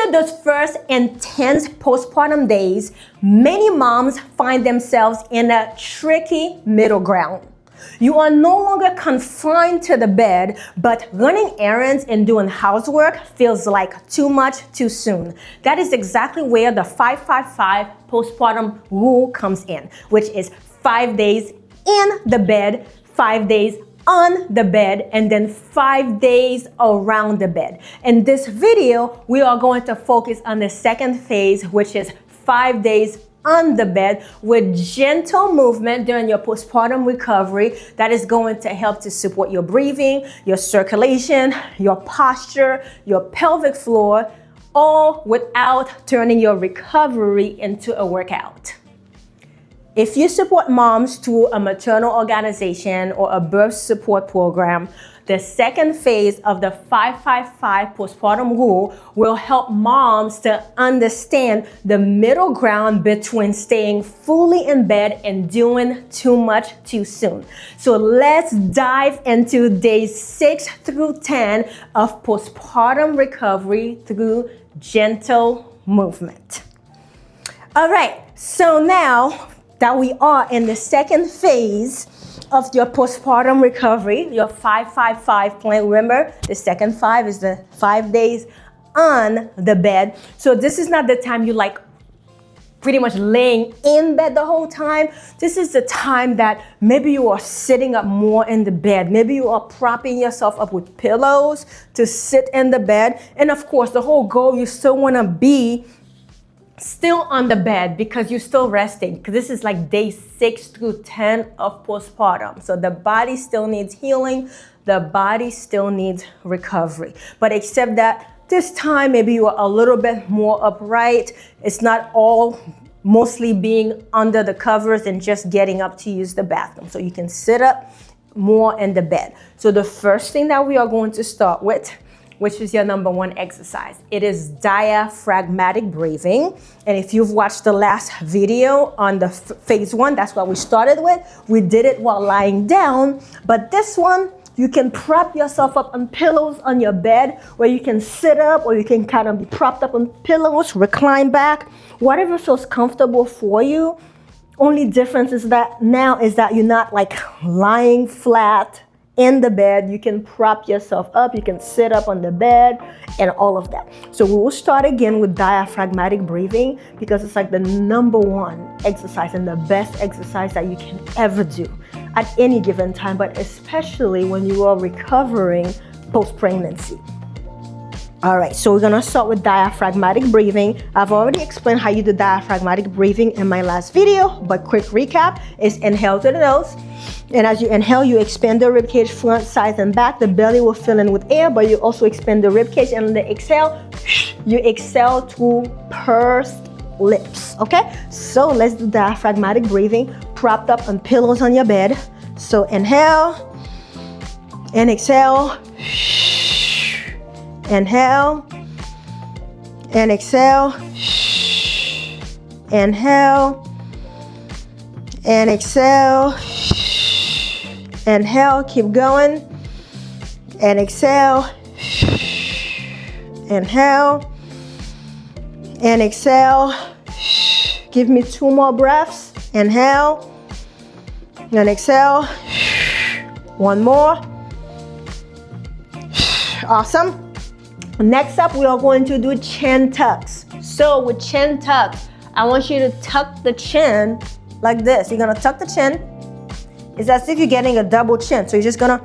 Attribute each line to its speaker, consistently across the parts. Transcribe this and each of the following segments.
Speaker 1: After those first intense postpartum days, many moms find themselves in a tricky middle ground. You are no longer confined to the bed, but running errands and doing housework feels like too much too soon. That is exactly where the 555 postpartum rule comes in, which is 5 days in the bed, 5 days on the bed, and then 5 days around the bed. In this video, we are going to focus on the second phase, which is 5 days on the bed with gentle movement during your postpartum recovery that is going to help to support your breathing, your circulation, your posture, your pelvic floor, all without turning your recovery into a workout. If you support moms through a maternal organization or a birth support program, the second phase of the 555 postpartum rule will help moms to understand the middle ground between staying fully in bed and doing too much too soon. So let's dive into days 6 through 10 of postpartum recovery through gentle movement. All right, so now that we are in the second phase of your postpartum recovery, your 555 plan. Remember, the second 5 is the 5 days on the bed. So this is not the time you like pretty much laying in bed the whole time. This is the time that maybe you are sitting up more in the bed. Maybe you are propping yourself up with pillows to sit in the bed. And of course, the whole goal, you still want to be still on the bed because you're still resting, because this is like day 6 through 10 of postpartum. So the body still needs healing. The body still needs recovery. But except that this time, maybe you are a little bit more upright. It's not all mostly being under the covers and just getting up to use the bathroom. So you can sit up more in the bed. So the first thing that we are going to start with, which is your number 1 exercise. It is diaphragmatic breathing. And if you've watched the last video on the phase 1, that's what we started with. We did it while lying down, but this one, you can prop yourself up on pillows on your bed, where you can sit up or you can kind of be propped up on pillows, recline back, whatever feels comfortable for you. Only difference is that now is that you're not like lying flat in the bed. You can prop yourself up, you can sit up on the bed and all of that. So we will start again with diaphragmatic breathing because it's like the number 1 exercise and the best exercise that you can ever do at any given time, but especially when you are recovering post-pregnancy. All right, so we're gonna start with diaphragmatic breathing. I've already explained how you do diaphragmatic breathing in my last video, but quick recap is inhale to the nose. And as you inhale, you expand the ribcage front, sides, and back. The belly will fill in with air, but you also expand the ribcage. And on the exhale, you exhale through pursed lips, okay? So let's do diaphragmatic breathing, propped up on pillows on your bed. So inhale and exhale. Inhale and exhale. Inhale and exhale. Inhale, keep going. And exhale. Inhale. And exhale. Give me 2 more breaths. Inhale. And exhale. 1 more. Awesome. Next up, we are going to do chin tucks. So with chin tucks, I want you to tuck the chin like this. You're gonna tuck the chin. It's as if you're getting a double chin. So you're just gonna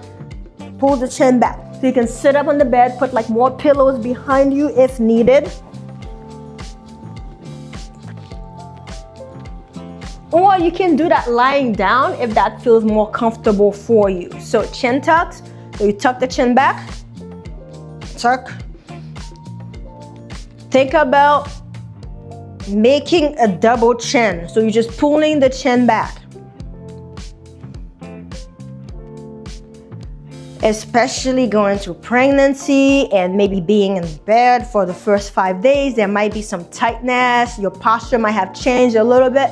Speaker 1: pull the chin back. So you can sit up on the bed, put like more pillows behind you if needed. Or you can do that lying down if that feels more comfortable for you. So chin tucks, so you tuck the chin back, tuck. Think about making a double chin. So you're just pulling the chin back. Especially going through pregnancy and maybe being in bed for the first 5 days, there might be some tightness. Your posture might have changed a little bit.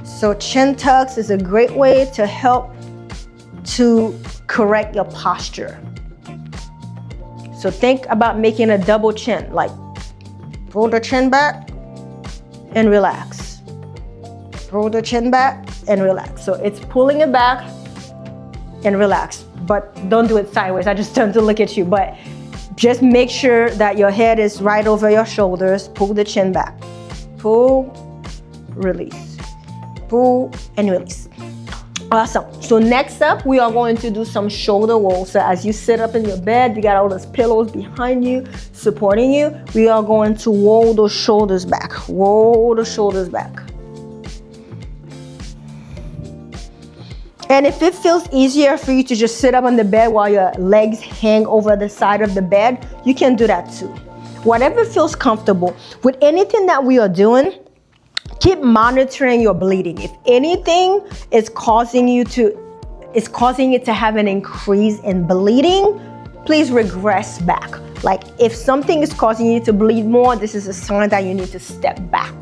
Speaker 1: So chin tucks is a great way to help to correct your posture. So think about making a double chin, like Pull the chin back and relax. Pull the chin back and relax. So it's pulling it back and relax. But don't do it sideways. I just turned to look at you. But just make sure that your head is right over your shoulders. Pull the chin back. Pull, release. Pull and release. Awesome. So next up, we are going to do some shoulder rolls. So as you sit up in your bed, you got all those pillows behind you, supporting you. We are going to roll those shoulders back. Roll the shoulders back. And if it feels easier for you to just sit up on the bed while your legs hang over the side of the bed, you can do that too. Whatever feels comfortable. With anything that we are doing, keep monitoring your bleeding. If anything is causing it to have an increase in bleeding, please regress back. Like if something is causing you to bleed more, this is a sign that you need to step back.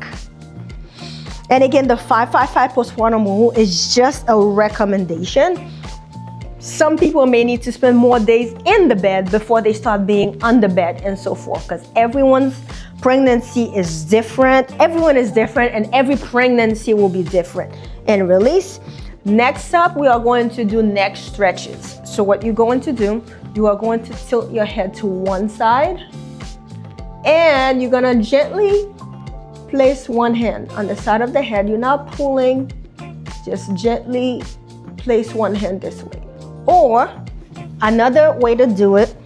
Speaker 1: And again, the 5-5-5 postpartum rule is just a recommendation. Some people may need to spend more days in the bed before they start being on the bed and so forth, because everyone's pregnancy is different. Everyone is different, and every pregnancy will be different. And release. Next up, we are going to do neck stretches. So what you're going to do, you are going to tilt your head to one side, and you're gonna gently place one hand on the side of the head. You're not pulling, just gently place one hand this way. Or another way to do it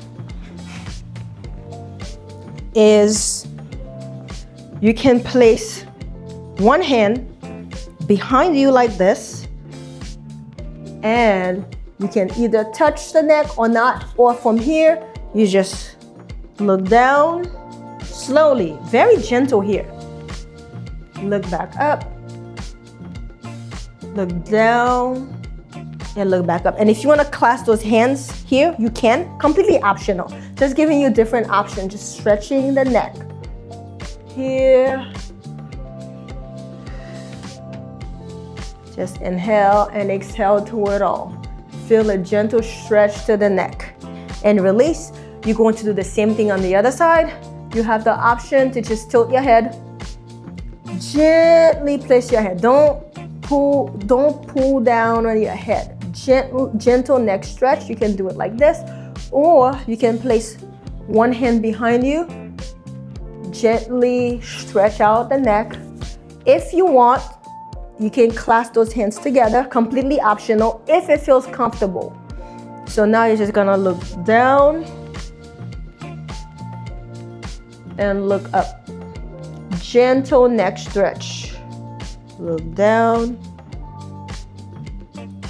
Speaker 1: is you can place one hand behind you like this, and you can either touch the neck or not, or from here, you just look down slowly, very gentle here. Look back up, look down, and look back up. And if you want to clasp those hands here, you can, completely optional. Just giving you different options, just stretching the neck. Here. Just inhale and exhale to it all. Feel a gentle stretch to the neck. And release. You're going to do the same thing on the other side. You have the option to just tilt your head. Gently place your head. Don't pull down on your head. Gentle neck stretch. You can do it like this, or you can place one hand behind you. Gently stretch out the neck. If you want, you can clasp those hands together, completely optional if it feels comfortable. So now you're just gonna look down and look up. Gentle neck stretch. Look down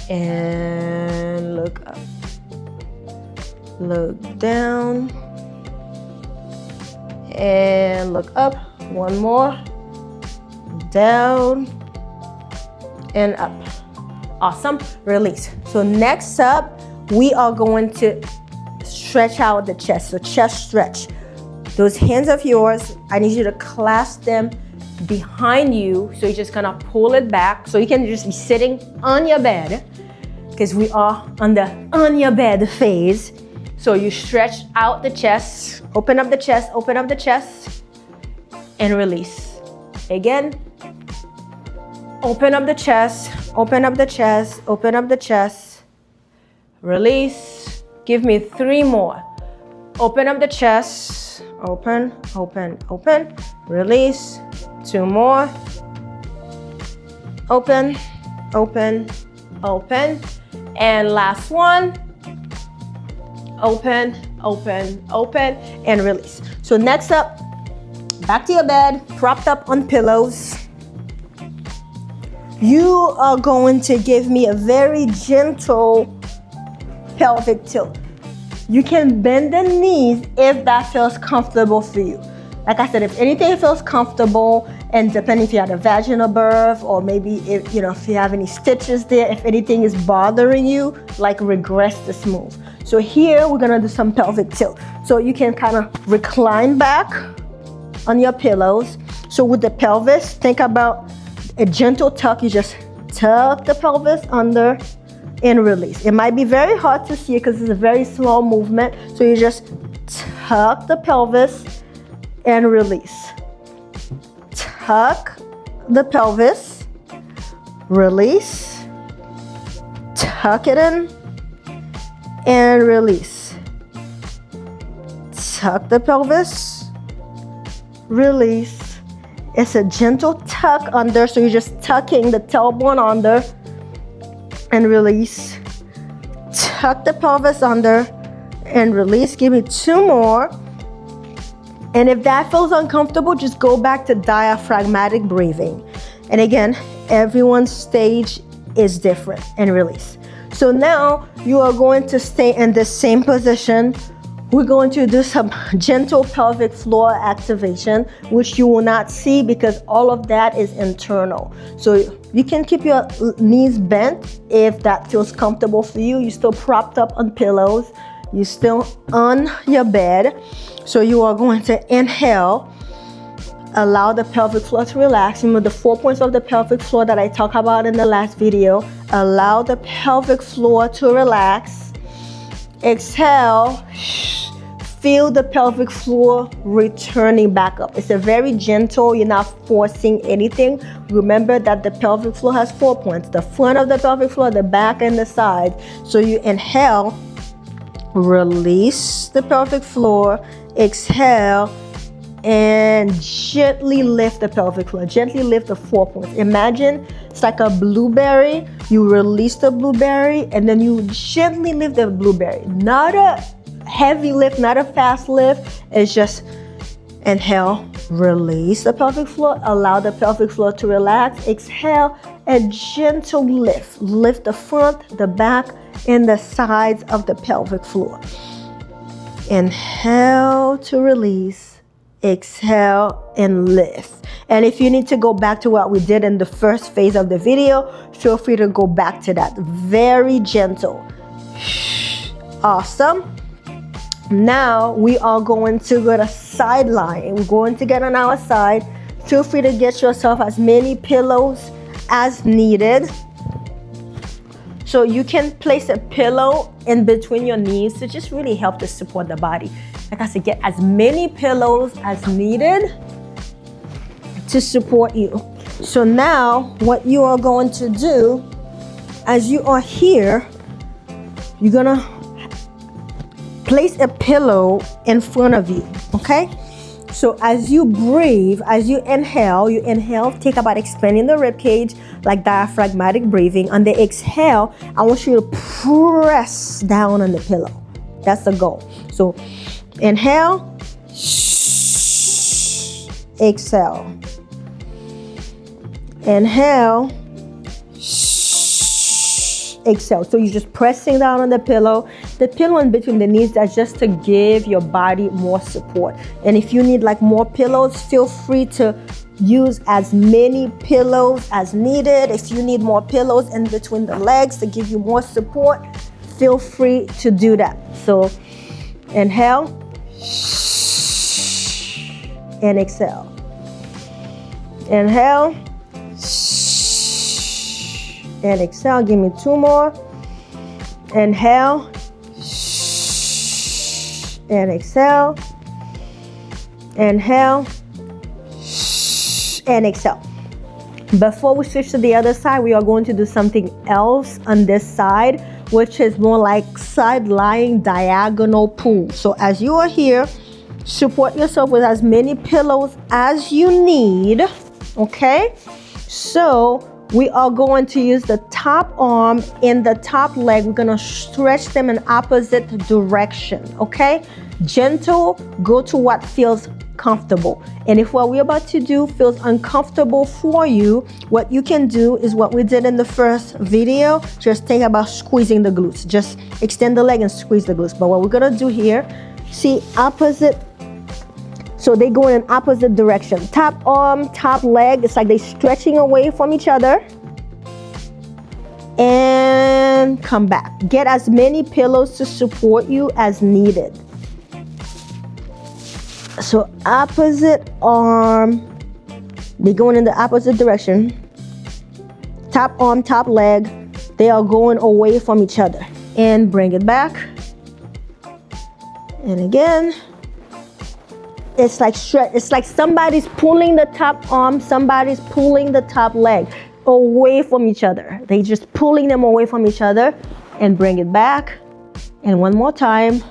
Speaker 1: and look up. Look down and look up. One more. Down and up. Awesome. Release. So next up, we are going to stretch out the chest. So chest stretch. Those hands of yours, I need you to clasp them behind you. So you're just gonna pull it back. So you can just be sitting on your bed, because we are on the on your bed phase. So you stretch out the chest, open up the chest, open up the chest, and release. Again, open up the chest, open up the chest, open up the chest, release. Give me 3 more. Open up the chest, open, open, open, release. 2 more. Open, open, open. And last one. Open, open, open, and release. So next up, back to your bed, propped up on pillows. You are going to give me a very gentle pelvic tilt. You can bend the knees if that feels comfortable for you. Like I said, if anything feels comfortable, and depending if you had a vaginal birth, or maybe if you have any stitches there, if anything is bothering you, like regress this move. So here we're gonna do some pelvic tilt. So you can kind of recline back on your pillows. So with the pelvis, think about a gentle tuck. You just tuck the pelvis under and release. It might be very hard to see because it's a very small movement. So you just tuck the pelvis and release. tuck the pelvis, release, tuck it in, and release. Tuck the pelvis, release. It's a gentle tuck under, so you're just tucking the tailbone under and release. Tuck the pelvis under and release. Give me 2 more. And if that feels uncomfortable, just go back to diaphragmatic breathing. And again, everyone's stage is different, and release. So now you are going to stay in the same position. We're going to do some gentle pelvic floor activation, which you will not see because all of that is internal. So you can keep your knees bent if that feels comfortable for you. You're still propped up on pillows. You're still on your bed. So you are going to inhale. Allow the pelvic floor to relax. Remember the 4 points of the pelvic floor that I talked about in the last video. Allow the pelvic floor to relax. Exhale. Feel the pelvic floor returning back up. It's a very gentle, you're not forcing anything. Remember that the pelvic floor has 4 points. The front of the pelvic floor, the back, and the side. So you inhale, release the pelvic floor, exhale, and gently lift the pelvic floor. Gently lift the 4 points. Imagine it's like a blueberry. You release the blueberry and then you gently lift the blueberry. Not a heavy lift, not a fast lift. It's just inhale, release the pelvic floor, allow the pelvic floor to relax. Exhale, a gentle lift. Lift the front, the back, and the sides of the pelvic floor. Inhale to release. Exhale and lift. And if you need to go back to what we did in the first phase of the video, feel free to go back to that. Very gentle. Awesome. Now we are going to go to side lying. We're going to get on our side. Feel free to get yourself as many pillows as needed. So you can place a pillow in between your knees to just really help to support the body. Like I said, get as many pillows as needed to support you. So now what you are going to do, as you are here, you're gonna place a pillow in front of you, okay? So as you breathe, as you inhale, think about expanding the rib cage like diaphragmatic breathing. On the exhale, I want you to press down on the pillow. That's the goal. So inhale, exhale. Inhale, exhale. So you're just pressing down on the pillow. The pillow in between the knees, that's just to give your body more support. And if you need like more pillows, feel free to use as many pillows as needed. If you need more pillows in between the legs to give you more support, feel free to do that. So inhale and exhale. Inhale and exhale. Give me 2 more. Inhale and exhale. Inhale and exhale. Before we switch to the other side, we are going to do something else on this side, which is more like side lying diagonal pull. So as you are here, support yourself with as many pillows as you need, okay? So we are going to use the top arm and the top leg. We're gonna stretch them in opposite direction, okay? Gentle, go to what feels comfortable. And if what we're about to do feels uncomfortable for you, what you can do is what we did in the first video. Just think about squeezing the glutes. Just extend the leg and squeeze the glutes. But what we're gonna do here, see opposite. So they go in an opposite direction. Top arm, top leg, it's like they're stretching away from each other. And come back. Get as many pillows to support you as needed. So opposite arm, they're going in the opposite direction. Top arm, top leg, they are going away from each other. And bring it back. And again. It's like stretch. It's like somebody's pulling the top arm, somebody's pulling the top leg away from each other. They just pulling them away from each other, and bring it back. And one more time.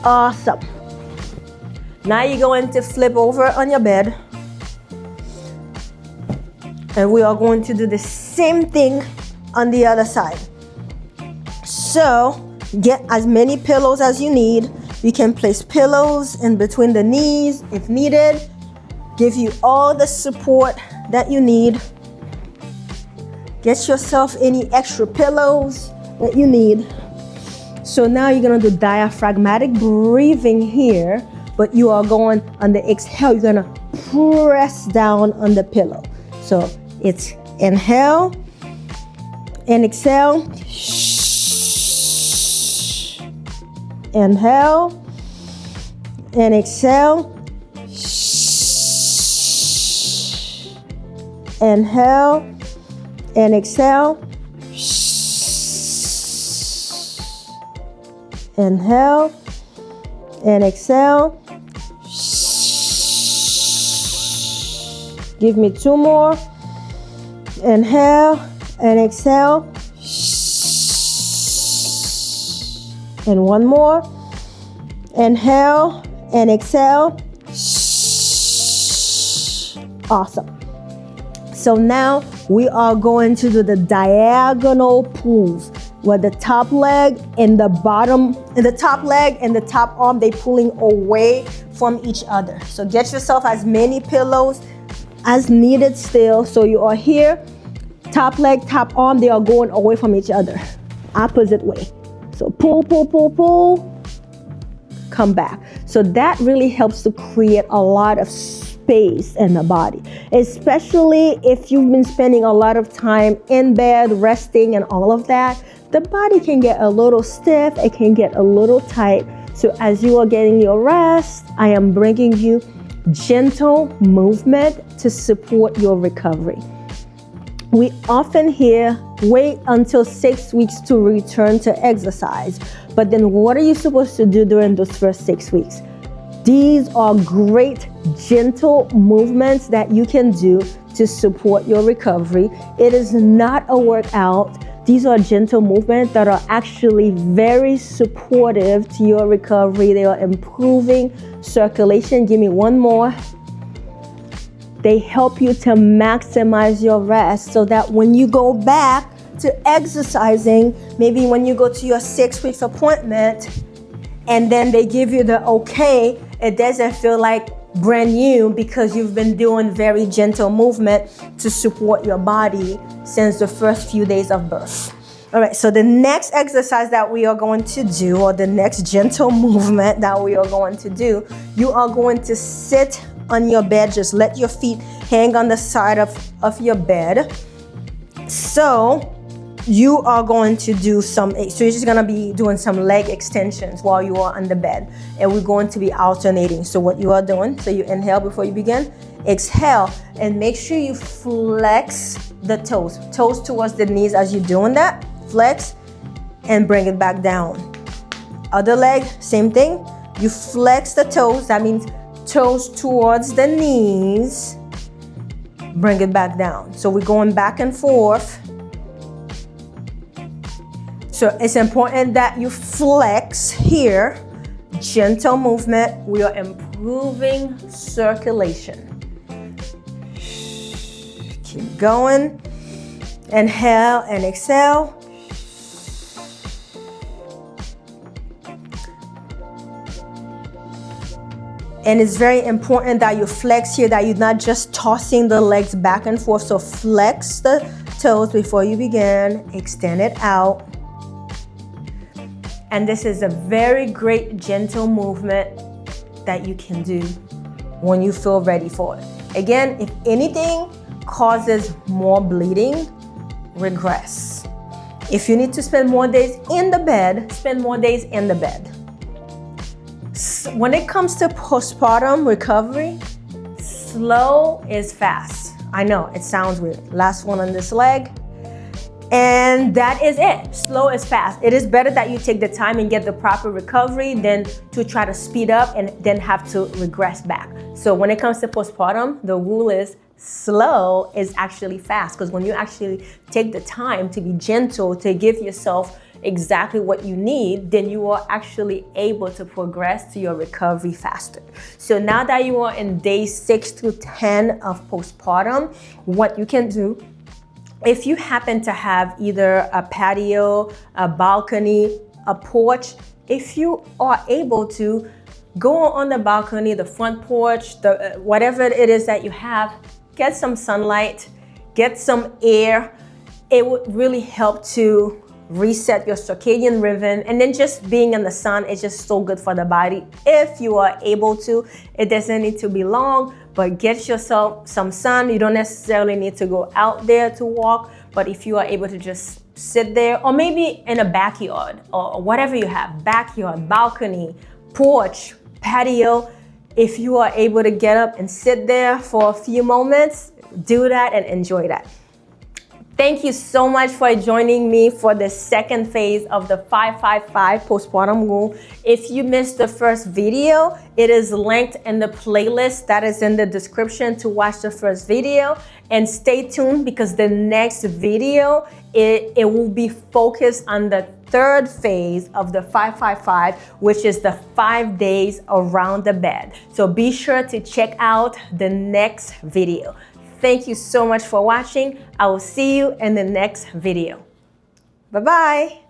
Speaker 1: Awesome. Now you're going to flip over on your bed. And we are going to do the same thing on the other side. So get as many pillows as you need. You can place pillows in between the knees if needed. Give you all the support that you need. Get yourself any extra pillows that you need. So now you're gonna do diaphragmatic breathing here, but you are going on the exhale, you're gonna press down on the pillow. So it's inhale and exhale. Inhale and exhale. Inhale and exhale. Inhale and exhale. Give me two more. Inhale and exhale. And one more. Inhale and exhale. Awesome. So now we are going to do the diagonal pulls, where the top leg and the bottom, and the top leg and the top arm, they pulling away from each other. So get yourself as many pillows as needed still. So you are here, top leg, top arm, they are going away from each other, opposite way. So pull, pull, pull, pull, come back. So that really helps to create a lot of space in the body, especially if you've been spending a lot of time in bed, resting and all of that. The body can get a little stiff, it can get a little tight. So as you are getting your rest, I am bringing you gentle movement to support your recovery. We often hear, wait until 6 weeks to return to exercise. But then what are you supposed to do during those first 6 weeks? These are great, gentle movements that you can do to support your recovery. It is not a workout. These are gentle movements that are actually very supportive to your recovery. They are improving circulation. Give me one more. They help you to maximize your rest so that when you go back to exercising, maybe when you go to your 6 weeks appointment and then they give you the okay, it doesn't feel like brand new because you've been doing very gentle movement to support your body since the first few days of birth. All right, so the next exercise that we are going to do, or the next gentle movement that we are going to do, you are going to sit on your bed. Just let your feet hang on the side of your bed. So you are going to do so you're just going to be doing some leg extensions while you are on the bed, and we're going to be alternating. So what you are doing, so you inhale before you begin, exhale, and make sure you flex the toes towards the knees as you're doing that. Flex and bring it back down. Other leg, same thing. You flex the toes, that means toes towards the knees, bring it back down. So we're going back and forth. So it's important that you flex here. Gentle movement. We are improving circulation. Keep going. Inhale and exhale. And it's very important that you flex here, that you're not just tossing the legs back and forth. So flex the toes before you begin. Extend it out. And this is a very great gentle movement that you can do when you feel ready for it. Again, if anything causes more bleeding, regress. If you need to spend more days in the bed, spend more days in the bed. When it comes to postpartum recovery, slow is fast. I know, it sounds weird. Last one on this leg. And that is it. Slow is fast. It is better that you take the time and get the proper recovery than to try to speed up and then have to regress back. So when it comes to postpartum, the rule is slow is actually fast, because when you actually take the time to be gentle, to give yourself exactly what you need, then you are actually able to progress to your recovery faster. So now that you are in day 6 to 10 of postpartum, what you can do, if you happen to have either a patio, a balcony, a porch, if you are able to go on the balcony, the front porch, whatever it is that you have, get some sunlight, get some air. It would really help to reset your circadian rhythm. And then just being in the sun is just so good for the body. If you are able to, it doesn't need to be long, but get yourself some sun. You don't necessarily need to go out there to walk, but if you are able to just sit there, or maybe in a backyard or whatever you have, backyard, balcony, porch, patio, if you are able to get up and sit there for a few moments, do that and enjoy that. Thank you so much for joining me for the second phase of the 555 postpartum rule. If you missed the first video, it is linked in the playlist that is in the description to watch the first video. And stay tuned, because the next video, it will be focused on the third phase of the 555, which is the 5 days around the bed. So be sure to check out the next video. Thank you so much for watching. I will see you in the next video. Bye-bye.